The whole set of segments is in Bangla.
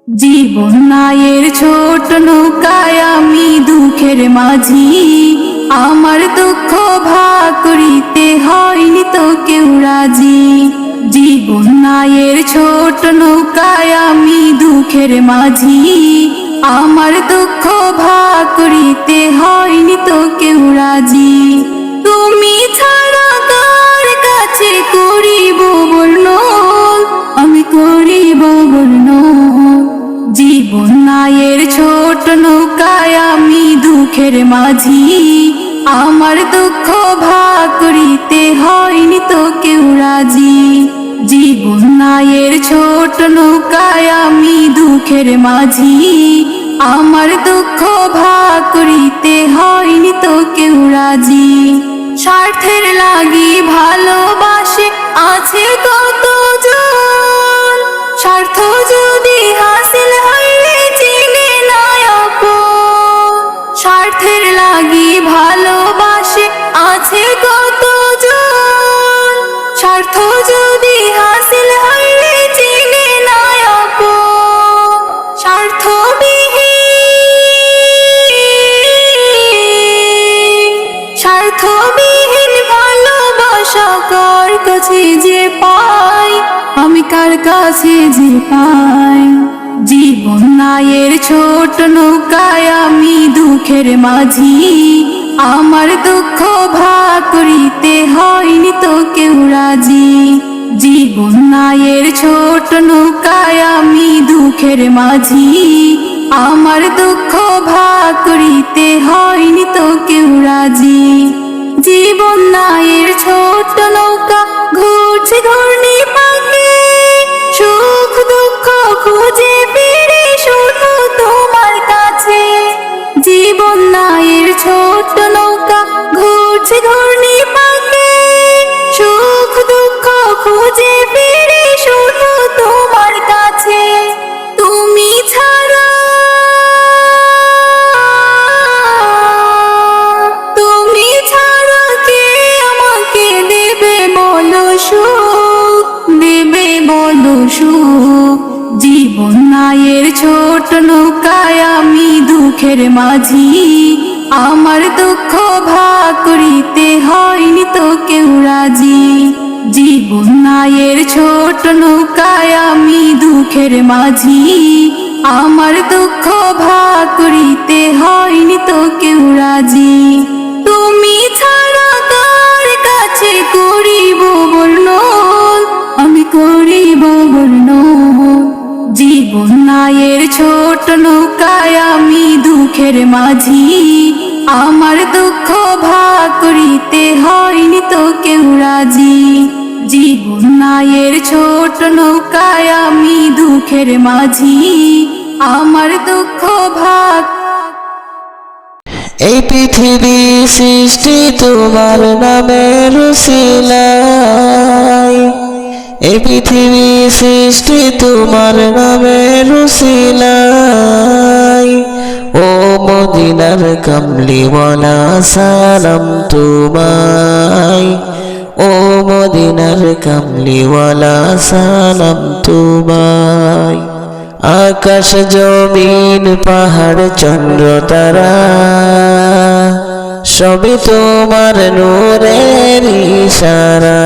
জীবন নায়ের ছোট নৌকায় আমি দুঃখের মাঝি, আমার দুঃখ ভাগ করিতে হয়নি তো কেউ রাজি। জীবন নায়ের ছোট নৌকায় আমি দুঃখের মাঝি, আমার দুঃখ ভাগ করিতে হয়নি তো কেউ রাজি। তুমি ছাড়া কার কাছে করিব বর্ণন, আমি করিব বর্ণন। জীবন নায়ের ছোট নৌকায় আমি দুঃখের মাঝি, আমার দুঃখ ভাগ করিতে হয়নি তো কেউ রাজি। জীবন নায়ের ছোট নৌকায় আমি দুঃখের মাঝি, আমার দুঃখ ভাগ করিতে হয়নি তো কেউ রাজি। স্বার্থের লাগি ভালোবাসে আছে কতজন, স্বার্থ যদি হাসিল হইলে চিনে না আপন। স্বার্থের লাগি ভালোবাসে আছে কতজন, স্বার্থ যদি হাসিল হইলে চিনে না আপন। স্বার্থবিহীন ভালোবাসা কার কাছে যে পাই, আমি কার কাছে যে পাই। জীবন নায়ের ছোট নৌকায় আমি দুঃখের মাঝি, আমার দুঃখ ভাগ করিতে হয়নি তো কেউ রাজি। জীবন নায়ের ছোট নৌকায় আমি দুঃখের মাঝি, আমার দুঃখ ভাগ করিতে হয়নি তো কেউ রাজি। জীবন নায়ের ছোট নৌকা ঘুরছে ঘূর্ণি পাকে, সুখ দুঃখ খুঁজে ফিরে শুধু তোমার কাছে। জীবন নায়ের ছোট নৌকা ঘুরছে ঘূর্ণি পাকে, সুখ দুঃখ খুঁজে ফিরে শুধু তোমার কাছে। তুমি ছাড়া কে আমাকে দেবে বলো সুখ, দেবে বলো সুখ। জীবন নায়ের ছোট নৌকায় আমি দুঃখের মাঝি, আমার দুঃখ ভাগ করিতে হয়নি তো কেউ রাজি। জীবন নায়ের ছোট নৌকায় আমি দুঃখের মাঝি, আমার দুঃখ ভাগ করিতে হয়নি তো কেউ রাজি। তুমি ছাড়া কার কাছে করিব বর্ণন, আমি করিব বর্ণন। জীবন নায়ের ছোট নৌকায় আমি দুঃখের মাঝি, আমার দুঃখ ভাগ করিতে হয়নি তো কেউ রাজি। জীবন নায়ের ছোট নৌকায় আমি দুঃখের মাঝি, আমার দুঃখ ভাগ। এই পৃথিবী সৃষ্টি তোমার নামের উসিলায়, এই পৃথিবী সৃষ্টি তোমার নামের উসিলায়। ও মদিনার কামলিওয়ালা সালাম তোমায়, ও মদিনার কামলিওয়ালা সালাম তোমায়। আকাশ জমিন পাহাড় চন্দ্র তারা সবই তোমার নূরের ইশারা।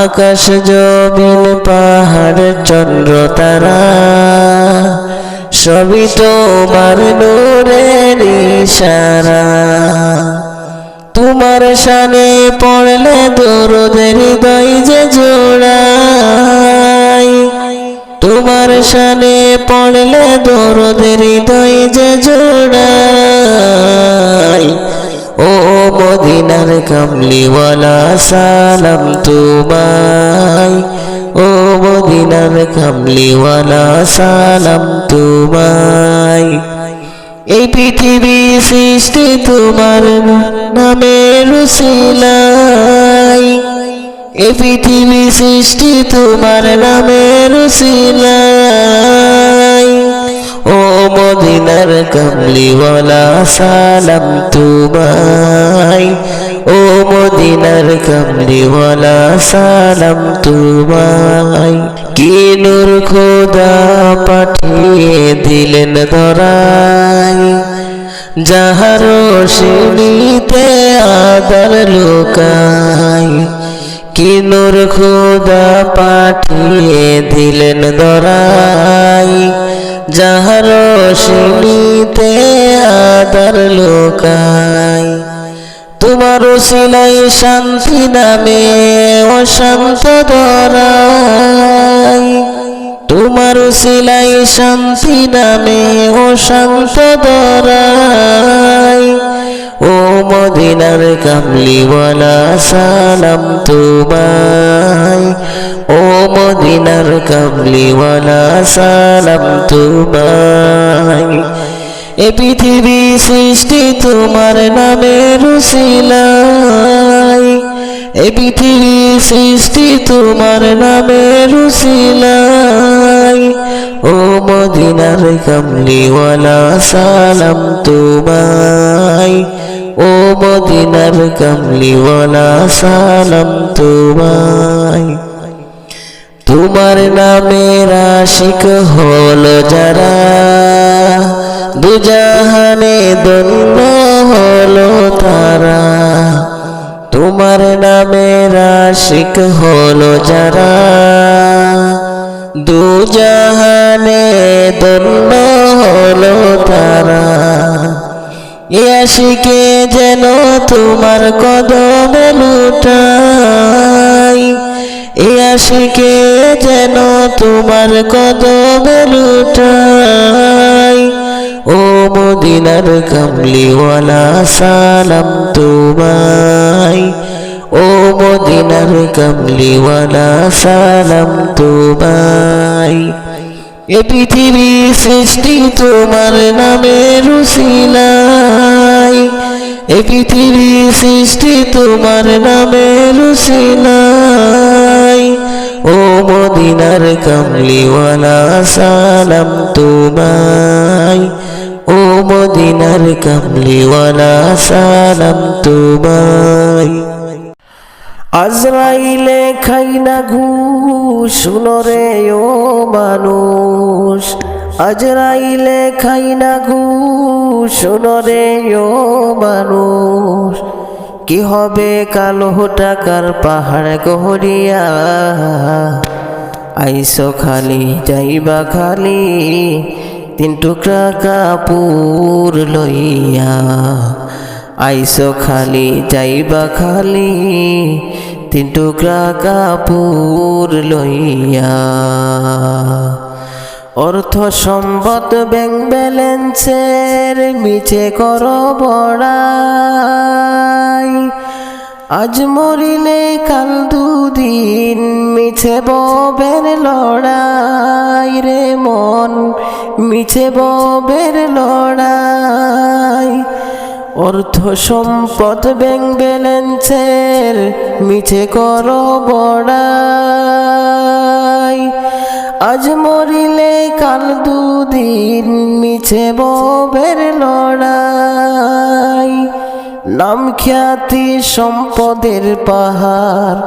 আকাশ জমিন পাহাড় চন্দ্র তারা সবই তোমার নূরের ইশারা। তোমার শানে পড়লে দরুদের হৃদয় যে জোড়ায়, তোমার শানে পড়লে দরুদের হৃদয় যে জোড়ায়। ও মদিনার কামলিওয়ালা সালাম তোমায়, ও মদিনার কামলিওয়ালা সালাম তোমায়। এই পৃথিবী সৃষ্টি তোমার নামের উসিলায়, এই পৃথিবী সৃষ্টি তোমার নামের উসিলায়। ও মদিনার কামলিওয়ালা সালাম তোমায়, ও মদিনার কামলিওয়ালা সালাম তোমায়। কি নূর খোদা পাঠিয়ে দিলেন ধরায়, যাহার রোশনীতে আদর লুকায়। কি নূর খোদা পাঠিয়ে দিলেন ধরায়, যাহার রোশনীতে আদর লুকায়। তোমার উসিলাই শান্তি নামে অশান্ত ধরায়, তোমার উসিলাই শান্তি নামে অশান্ত ধরায়। ও মদিনার কামলিওয়ালা সালাম তোমায়, ও মদিনার কামলিওয়ালা সালাম তোমায়। এ পৃথিবী সৃষ্টি তোমার নামের উসিলায়, এ পৃথিবী সৃষ্টি তোমার নামের উসিলায়। ও মদিনার কামলিওয়ালা সালাম তোমায়, ও মদিনার কামলিওয়ালা সালাম তোমায়। তোমার নামের আশিক হলো যারা, দুজাহানে ধন্য হলো তারা। তোমার নামের আশিক হলো যারা, দুজাহানে ধন্য হলো তারা। এ আশিকে যেন তোমার কদমে লুটাই, এ আশিকে যেন তোমার কদমে লুটাই। ও মদিনার কামলিওয়ালা সালাম তোমায়, ও মদিনার কামলিওয়ালা সালাম তোমায়। এ পৃথিবী সৃষ্টি তোমার নামের উসিলায়, এ পৃথিবী সৃষ্টি তোমার নামের উসিলায়। ও মদিনার কামলিওয়ালা সালাম তোমায়, ও মদিনার কামলিওয়ালা সালাম তোমায়। আজরাইলে খাই না ঘুষ, শুনো রে ও মানুষ। আজরাইলে খাই না ঘুষ, শুনো রে ও মানুষ। কি হবে কালো টাকার পাহাড় গহরিয়া, আইসো খালি যাইবা খালি, তিন টুকরা কাপড় লইয়া। আইসো খালি যাইবা খালি, তিন টুকরা কাপড় লইয়া। অর্থ সম্পদ ব্যাংক ব্যালেন্সের মিছে করো বড়াই। আজ মরিলে কাল দুদিন মিছে ববের লড়াই রে মন, মিছে ববের লড়াই। অর্থ সম্পদ ব্যাংক ব্যালেন্সের মিছে করো বড়াই। আজ মরিলে কাল দুদিন মিছে ববের লড়াই। নাম খ্যাতি সম্পদের পাহাড়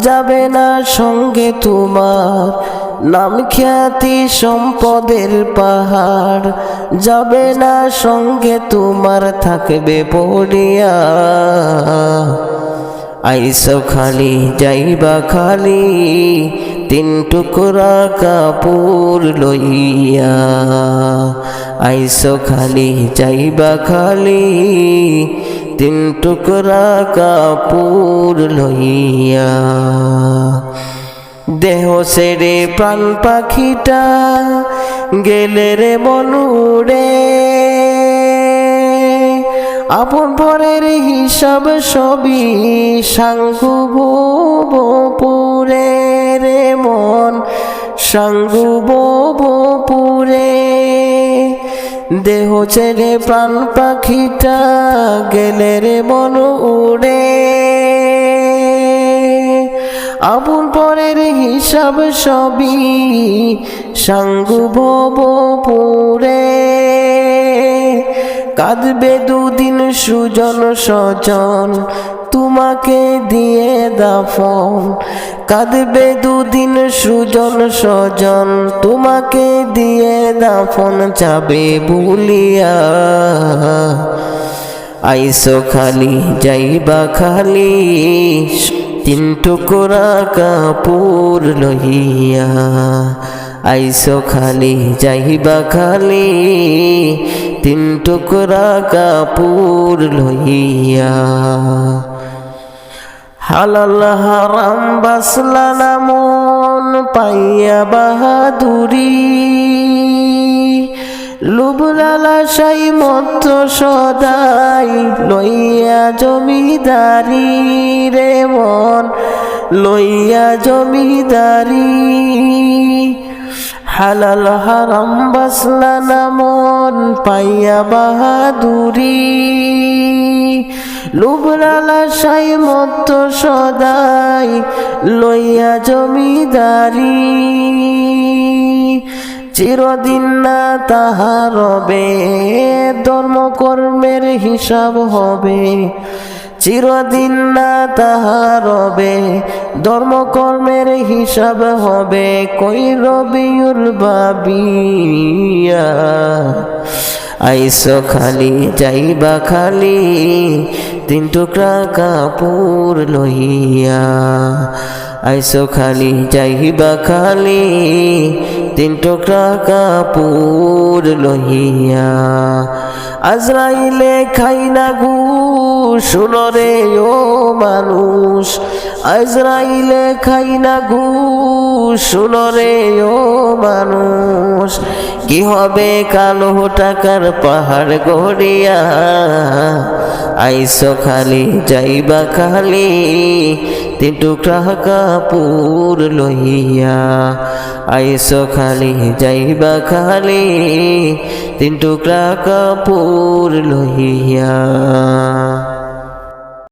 যাবে না সঙ্গে তোমার, নাম খ্যাতি সম্পদের পাহাড় যাবে না সঙ্গে তোমার, থাকবে পড়িয়া। আইসো খালি যাইবা খালি, তিন টুকরা কাপড় লইয়া। আইসো খালি যাইবা খালি, তিন টুকরা কাপড় লইয়া। দেহ ছেড়ে প্রাণ পাখিটা গেলে রে মনুরে, আপন পরের হিসাব সবই সাঙ্গুব পুরে রে মন, সাঙ্গুব পুরে। দেহ ছেড়ে প্রাণ পাখিটা গেলে রে মন উড়ে, আপন পরের হিসাব সবই সাঙ্গুব পুরে। কাঁদবে দুদিন সুজন স্বজন, তোমাকে দিয়ে দাফন, কাঁদবে দুদিন সুজন স্বজন, তোমাকে দিয়ে দাফন যাবে ভুলিয়া। আইসো খালি যাইবা খালি, তিন টুকরা কাপড় লইয়া। আইসো খালি যাইবা খালি, তিন টুকরা কাপড় লইয়া। হালাল হারাম বাসলা না মন পাইয়া বাহাদুরি, লোভ লালসাই মত সদাই লইয়া জমিদারি রে মন লইয়া জমিদারি। হালাল হারাম বাসলা না মন পাইয়া বাহাদুরি, লোভ লালসাই মত সদাই লইয়া জমিদারি। চিরদিন না তাহা রবে, ধর্মকর্মের হিসাব হবে। চিরদিন না তাহা রবে, ধর্মকর্মের হিসাব হবে। কই রবিউল ভাবিয়া, আইসো খালি যাইবা খালি, তিন টুকরা কাপড় লইয়া। আইসো খালি যাইবা খালি, তিন টুকরা কাপড় লইয়া। আজরাইলে খাই না ঘুষ, শুনো রে ও মানুষ। আজরাইলে খাই না ঘুষ, শুনো রে ও মানুষ। কি হবে কালো টাকার পাহাড় গড়িয়া। আইসো খালি যাইবা খালি, তিন টুকরা কাপড় লইয়া। আইসো খালি যাইবা খালি, তিন টুকরা কাপড় লইয়া।